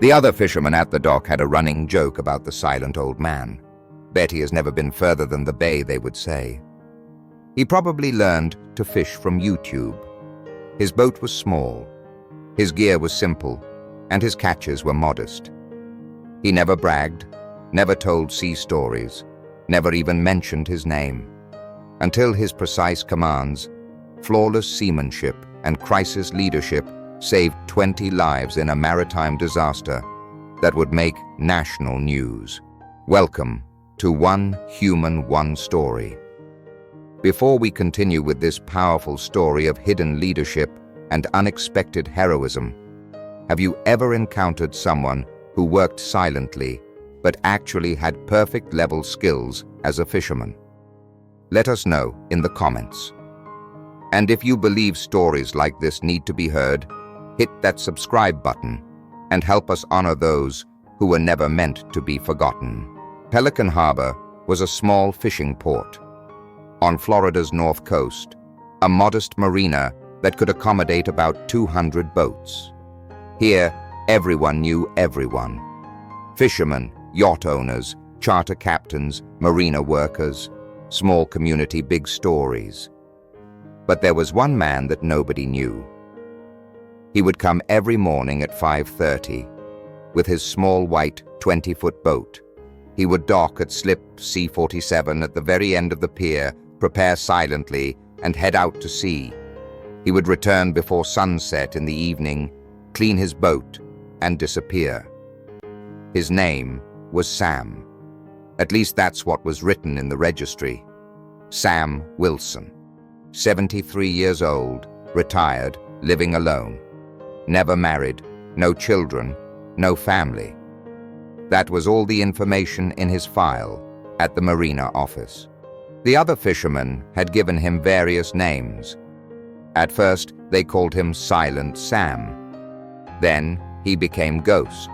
The other fishermen at the dock had a running joke about the silent old man. Bet he has never been further than the bay, they would say. He probably learned to fish from YouTube. His boat was small, his gear was simple, and his catches were modest. He never bragged, never told sea stories, never even mentioned his name, until his precise commands, flawless seamanship, and crisis leadership saved 20 lives in a maritime disaster that would make national news. Welcome to One Human, One Story. Before we continue with this powerful story of hidden leadership and unexpected heroism, have you ever encountered someone who worked silently but actually had perfect level skills as a fisherman? Let us know in the comments. And if you believe stories like this need to be heard, hit that subscribe button and help us honor those who were never meant to be forgotten. Pelican Harbor was a small fishing port on Florida's north coast, a modest marina that could accommodate about 200 boats. Here, everyone knew everyone. Fishermen, yacht owners, charter captains, marina workers, small community, big stories. But there was one man that nobody knew. He would come every morning at 5:30 with his small white 20-foot boat. He would dock at slip C-47 at the very end of the pier, prepare silently, and head out to sea. He would return before sunset in the evening, clean his boat, and disappear. His name was Sam. At least that's what was written in the registry. Sam Wilson. 73 years old, retired, living alone. Never married, no children, no family. That was all the information in his file at the marina office. The other fishermen had given him various names. At first, they called him Silent Sam. Then, he became Ghost.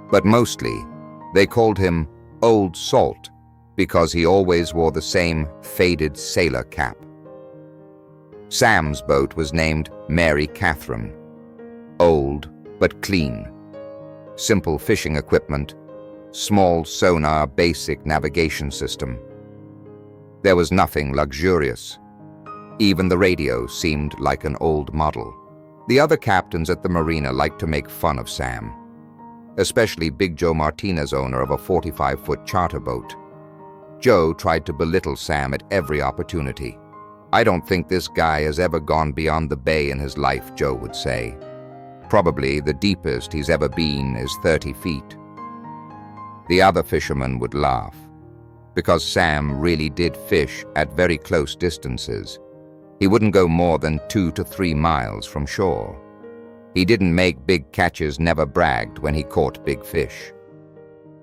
But mostly, they called him Old Salt because he always wore the same faded sailor cap. Sam's boat was named Mary Catherine. Old, but clean. Simple fishing equipment, small sonar, basic navigation system. There was nothing luxurious. Even the radio seemed like an old model. The other captains at the marina liked to make fun of Sam, especially Big Joe Martinez, owner of a 45-foot charter boat. Joe tried to belittle Sam at every opportunity. "I don't think this guy has ever gone beyond the bay in his life," Joe would say. "Probably the deepest he's ever been is 30 feet. The other fishermen would laugh, because Sam really did fish at very close distances. He wouldn't go more than 2 to 3 miles from shore. He didn't make big catches, never bragged when he caught big fish.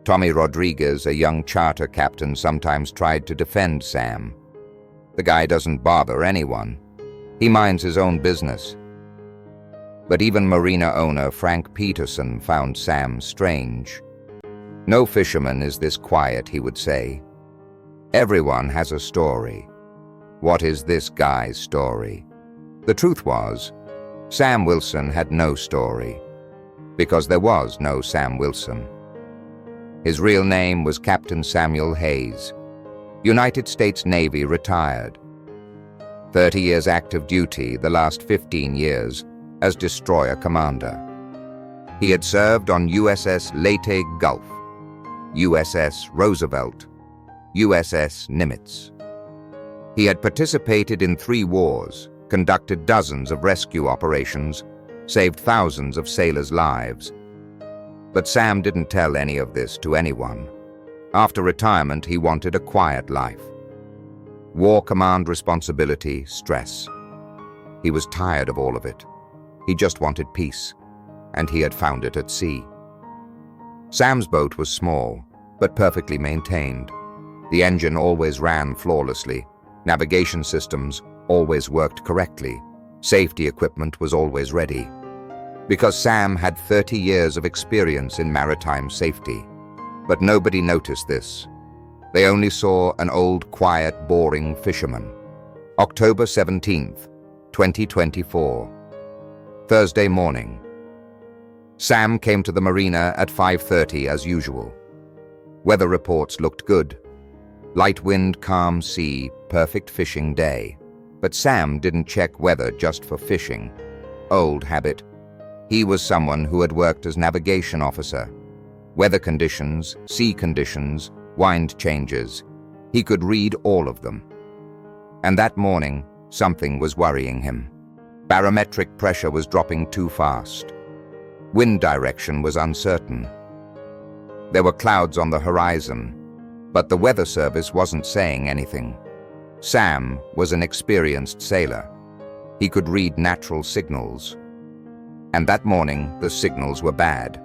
Tommy Rodriguez, a young charter captain, sometimes tried to defend Sam. The guy doesn't bother anyone. He minds his own business. But even marina owner Frank Peterson found Sam strange. "No fisherman is this quiet," he would say. "Everyone has a story. What is this guy's story?" The truth was, Sam Wilson had no story, because there was no Sam Wilson. His real name was Captain Samuel Hayes, United States Navy, retired. 30 years active duty, the last 15 years as destroyer commander. He had served on USS Leyte Gulf, USS Roosevelt, USS Nimitz. He had participated in 3 wars, conducted dozens of rescue operations, saved thousands of sailors' lives. But Sam didn't tell any of this to anyone. After retirement, he wanted a quiet life. War command responsibility, stress. He was tired of all of it. He just wanted peace, and he had found it at sea. Sam's boat was small, but perfectly maintained. The engine always ran flawlessly. Navigation systems always worked correctly. Safety equipment was always ready. Because Sam had 30 years of experience in maritime safety. But nobody noticed this. They only saw an old, quiet, boring fisherman. October 17th, 2024. Thursday morning. Sam came to the marina at 5:30 as usual. Weather reports looked good. Light wind, calm sea, perfect fishing day. But Sam didn't check weather just for fishing. Old habit. He was someone who had worked as navigation officer. Weather conditions, sea conditions, wind changes. He could read all of them. And that morning, something was worrying him. Barometric pressure was dropping too fast. Wind direction was uncertain. There were clouds on the horizon, but the weather service wasn't saying anything. Sam was an experienced sailor. He could read natural signals. And that morning, the signals were bad,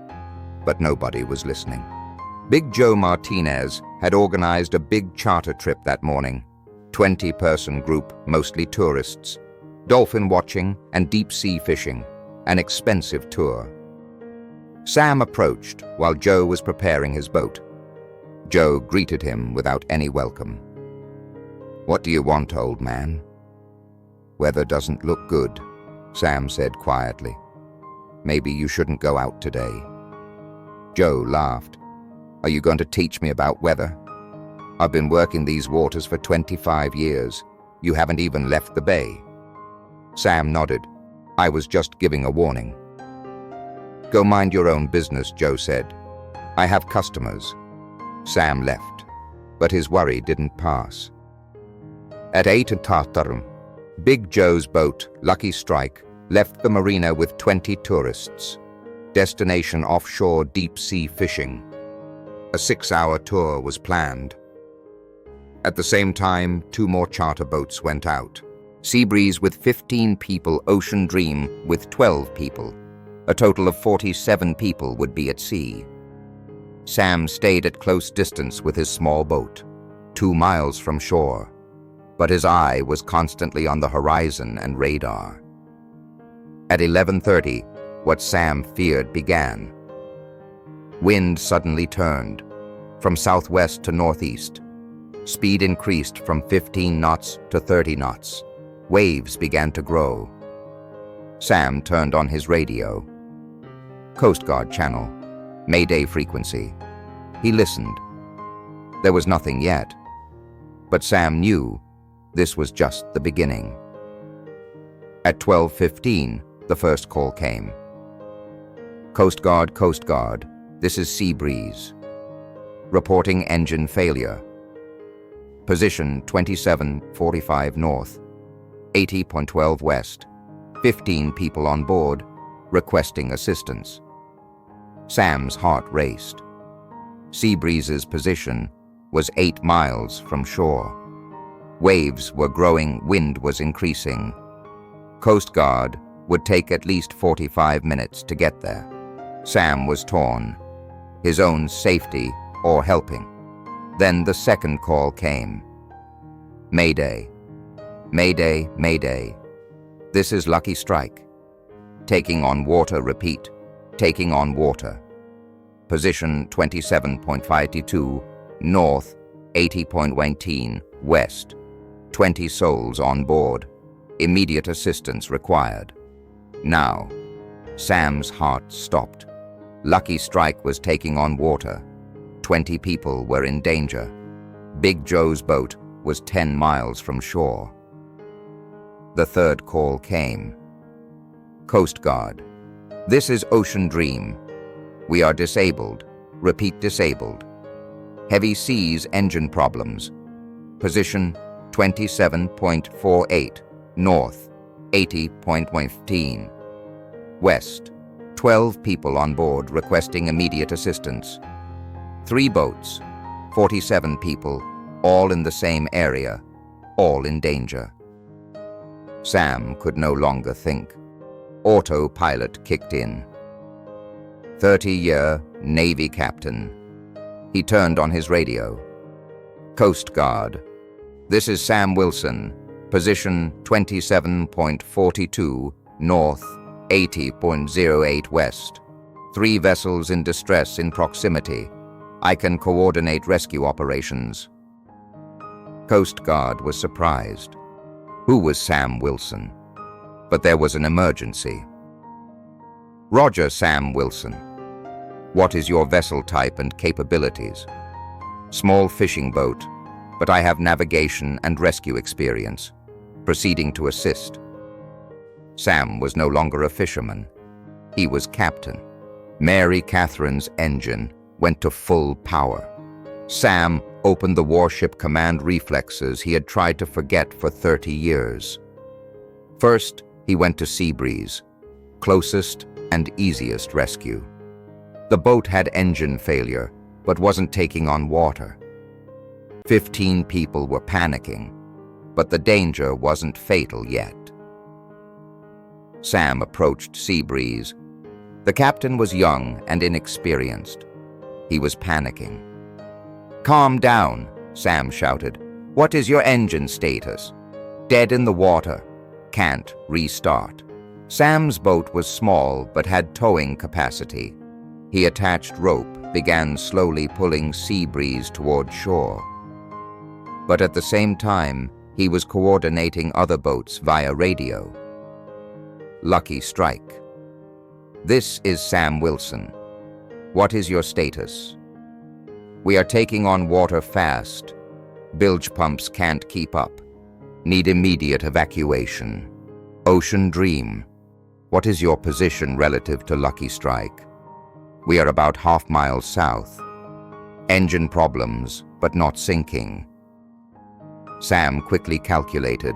but nobody was listening. Big Joe Martinez had organized a big charter trip that morning. 20-person group, mostly tourists. Dolphin watching and deep-sea fishing. An expensive tour. Sam approached while Joe was preparing his boat. Joe greeted him without any welcome. "What do you want, old man?" "Weather doesn't look good," Sam said quietly. "Maybe you shouldn't go out today." Joe laughed. "Are you going to teach me about weather? I've been working these waters for 25 years. You haven't even left the bay." Sam nodded. "I was just giving a warning." "Go mind your own business," Joe said. "I have customers." Sam left, but his worry didn't pass. At 8:00, Big Joe's boat, Lucky Strike, left the marina with 20 tourists. Destination offshore deep-sea fishing. A 6-hour tour was planned. At the same time, 2 more charter boats went out. Seabreeze with 15 people, Ocean Dream with 12 people. A total of 47 people would be at sea. Sam stayed at close distance with his small boat, 2 miles from shore, but his eye was constantly on the horizon and radar. At 11:30, what Sam feared began. Wind suddenly turned, from southwest to northeast. Speed increased from 15 knots to 30 knots. Waves began to grow. Sam turned on his radio. Coast Guard channel, Mayday frequency. He listened. There was nothing yet, but Sam knew this was just the beginning. At 12:15, the first call came. Coast Guard, this is Seabreeze. Reporting engine failure. Position 2745 north, 80.12 west. 15 people on board, requesting assistance. Sam's heart raced. Seabreeze's position was 8 miles from shore. Waves were growing, wind was increasing. Coast Guard would take at least 45 minutes to get there. Sam was torn. His own safety or helping. Then the second call came. Mayday. Mayday, Mayday. This is Lucky Strike. Taking on water, repeat. Taking on water. Position 27.52 north, 80.19 west. 20 souls on board. Immediate assistance required. Now, Sam's heart stopped. Lucky Strike was taking on water. 20 people were in danger. Big Joe's boat was 10 miles from shore. The third call came. Coast Guard. This is Ocean Dream. We are disabled. Repeat, disabled. Heavy seas, engine problems. Position 27.48 north, 80.15 west. 12 people on board requesting immediate assistance. 3 boats, 47 people, all in the same area, all in danger. Sam could no longer think. Autopilot kicked in. 30-year Navy captain. He turned on his radio. Coast Guard. This is Sam Wilson. Position 27.42 north, 80.08 west. 3 vessels in distress in proximity. I can coordinate rescue operations. Coast Guard was surprised. Who was Sam Wilson? But there was an emergency. Roger, Sam Wilson. What is your vessel type and capabilities? Small fishing boat, but I have navigation and rescue experience. Proceeding to assist. Sam was no longer a fisherman. He was captain. Mary Catherine's engine went to full power. Sam opened the warship command reflexes he had tried to forget for 30 years. First, he went to Seabreeze, closest and easiest rescue. The boat had engine failure, but wasn't taking on water. 15 people were panicking, but the danger wasn't fatal yet. Sam approached Seabreeze. The captain was young and inexperienced. He was panicking. "Calm down," Sam shouted. "What is your engine status?" "Dead in the water. Can't restart." Sam's boat was small but had towing capacity. He attached rope, began slowly pulling Seabreeze toward shore. But at the same time, he was coordinating other boats via radio. Lucky Strike. "This is Sam Wilson. What is your status?" "We are taking on water fast. Bilge pumps can't keep up. Need immediate evacuation." "Ocean Dream. What is your position relative to Lucky Strike?" "We are about half-mile south. Engine problems, but not sinking." Sam quickly calculated.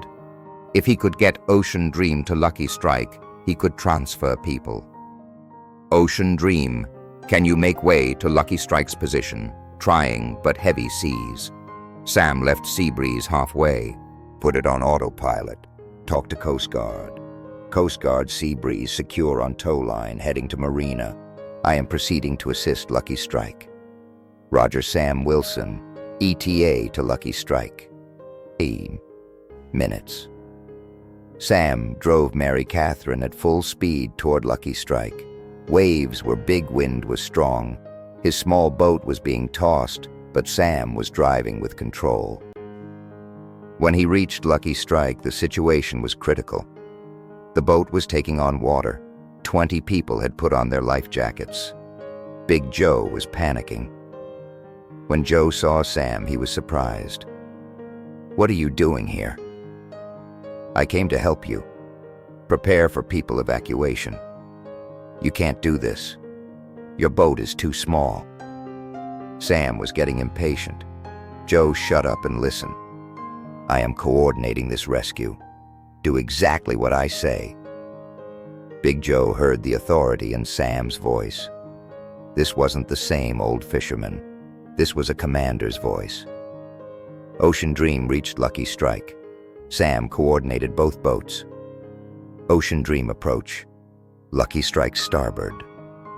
If he could get Ocean Dream to Lucky Strike, he could transfer people. "Ocean Dream, can you make way to Lucky Strike's position? Trying, but heavy seas." Sam left Seabreeze halfway. "Put it on autopilot. Talk to Coast Guard. Coast Guard Seabreeze secure on tow line heading to Marina. I am proceeding to assist Lucky Strike." "Roger, Sam Wilson. ETA to Lucky Strike." 8 minutes. Sam drove Mary Catherine at full speed toward Lucky Strike. Waves were big, wind was strong. His small boat was being tossed, but Sam was driving with control. When he reached Lucky Strike, the situation was critical. The boat was taking on water. 20 people had put on their life jackets. Big Joe was panicking. When Joe saw Sam, he was surprised. "What are you doing here?" "I came to help you. Prepare for people evacuation. You can't do this. Your boat is too small." Sam was getting impatient. "Joe, shut up and listen. I am coordinating this rescue. Do exactly what I say." Big Joe heard the authority in Sam's voice. This wasn't the same old fisherman. This was a commander's voice. Ocean Dream reached Lucky Strike. Sam coordinated both boats. Ocean Dream approach. Lucky Strike starboard.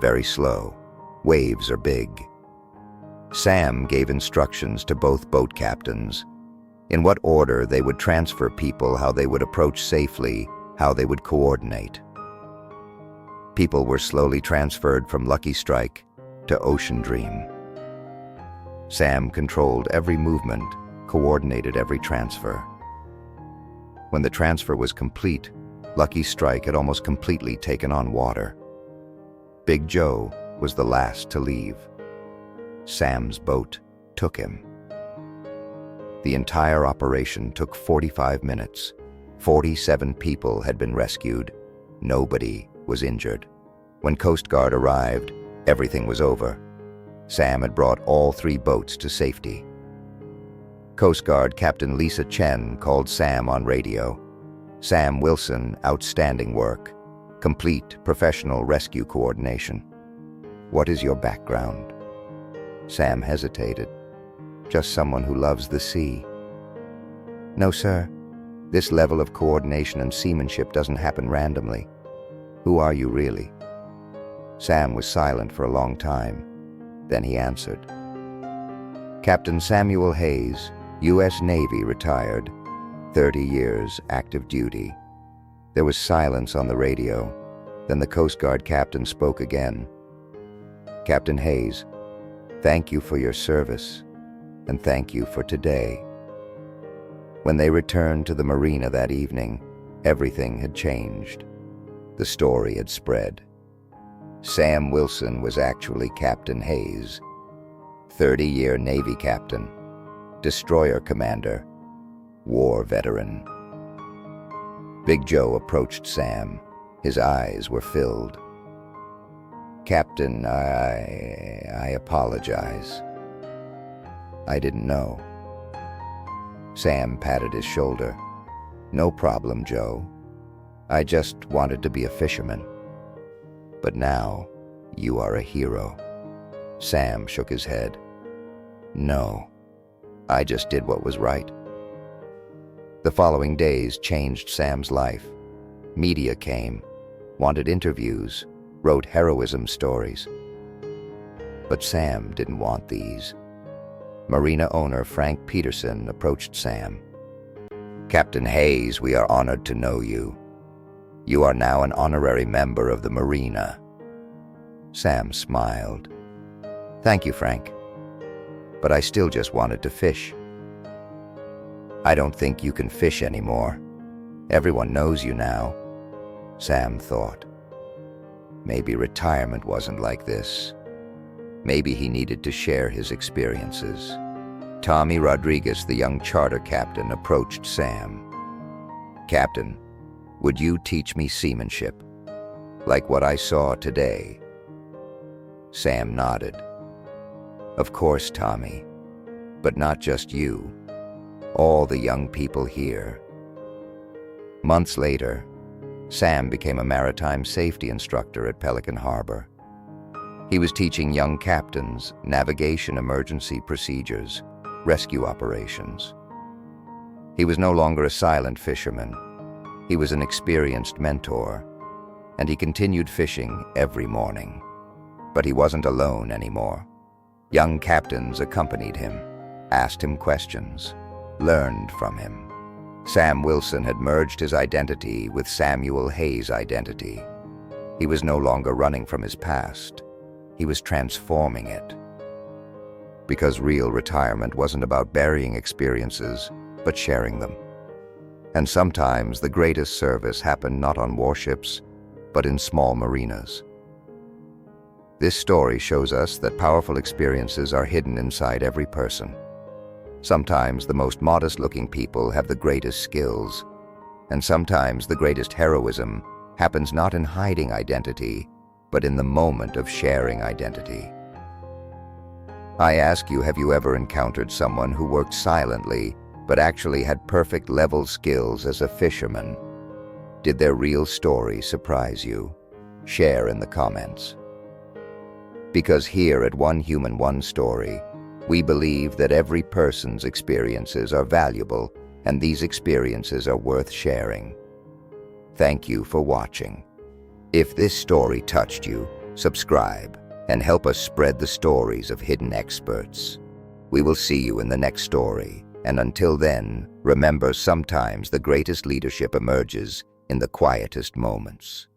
Very slow. Waves are big. Sam gave instructions to both boat captains. In what order they would transfer people, how they would approach safely, how they would coordinate. People were slowly transferred from Lucky Strike to Ocean Dream. Sam controlled every movement, coordinated every transfer. When the transfer was complete, Lucky Strike had almost completely taken on water. Big Joe was the last to leave. Sam's boat took him. The entire operation took 45 minutes. 47 people had been rescued. Nobody was injured. When Coast Guard arrived, everything was over. Sam had brought all 3 boats to safety. Coast Guard Captain Lisa Chen called Sam on radio. "Sam Wilson, outstanding work. Complete professional rescue coordination. What is your background?" Sam hesitated. "Just someone who loves the sea." "No, sir. This level of coordination and seamanship doesn't happen randomly. Who are you really?" Sam was silent for a long time. Then he answered. "Captain Samuel Hayes, U.S. Navy, retired. 30 years active duty." There was silence on the radio. Then the Coast Guard captain spoke again. "Captain Hayes, thank you for your service, and thank you for today." When they returned to the marina that evening, everything had changed. The story had spread. Sam Wilson was actually Captain Hayes, 30-year Navy captain, destroyer commander, war veteran. Big Joe approached Sam. His eyes were filled. "Captain, I apologize. I didn't know." Sam patted his shoulder. "No problem, Joe. I just wanted to be a fisherman. But now, you are a hero." Sam shook his head. "No, I just did what was right." The following days changed Sam's life. Media came, wanted interviews, wrote heroism stories. But Sam didn't want these. Marina owner Frank Peterson approached Sam. "Captain Hayes, we are honored to know you. You are now an honorary member of the Marina." Sam smiled. "Thank you, Frank. But I still just wanted to fish." "I don't think you can fish anymore. Everyone knows you now." Sam thought. Maybe retirement wasn't like this. Maybe he needed to share his experiences. Tommy Rodriguez, the young charter captain, approached Sam. "Captain, would you teach me seamanship? Like what I saw today?" Sam nodded. "Of course, Tommy. But not just you. All the young people here." Months later, Sam became a maritime safety instructor at Pelican Harbor. He was teaching young captains navigation emergency procedures, rescue operations. He was no longer a silent fisherman. He was an experienced mentor, and he continued fishing every morning. But he wasn't alone anymore. Young captains accompanied him, asked him questions, learned from him. Sam Wilson had merged his identity with Samuel Hayes' identity. He was no longer running from his past. He was transforming it. Because real retirement wasn't about burying experiences, but sharing them. And sometimes the greatest service happened not on warships, but in small marinas. This story shows us that powerful experiences are hidden inside every person. Sometimes the most modest-looking people have the greatest skills, and sometimes the greatest heroism happens not in hiding identity, but in the moment of sharing identity. I ask you, have you ever encountered someone who worked silently, but actually had perfect level skills as a fisherman? Did their real story surprise you? Share in the comments. Because here at One Human, One Story, we believe that every person's experiences are valuable, and these experiences are worth sharing. Thank you for watching. If this story touched you, subscribe and help us spread the stories of hidden experts. We will see you in the next story, and until then, remember, sometimes the greatest leadership emerges in the quietest moments.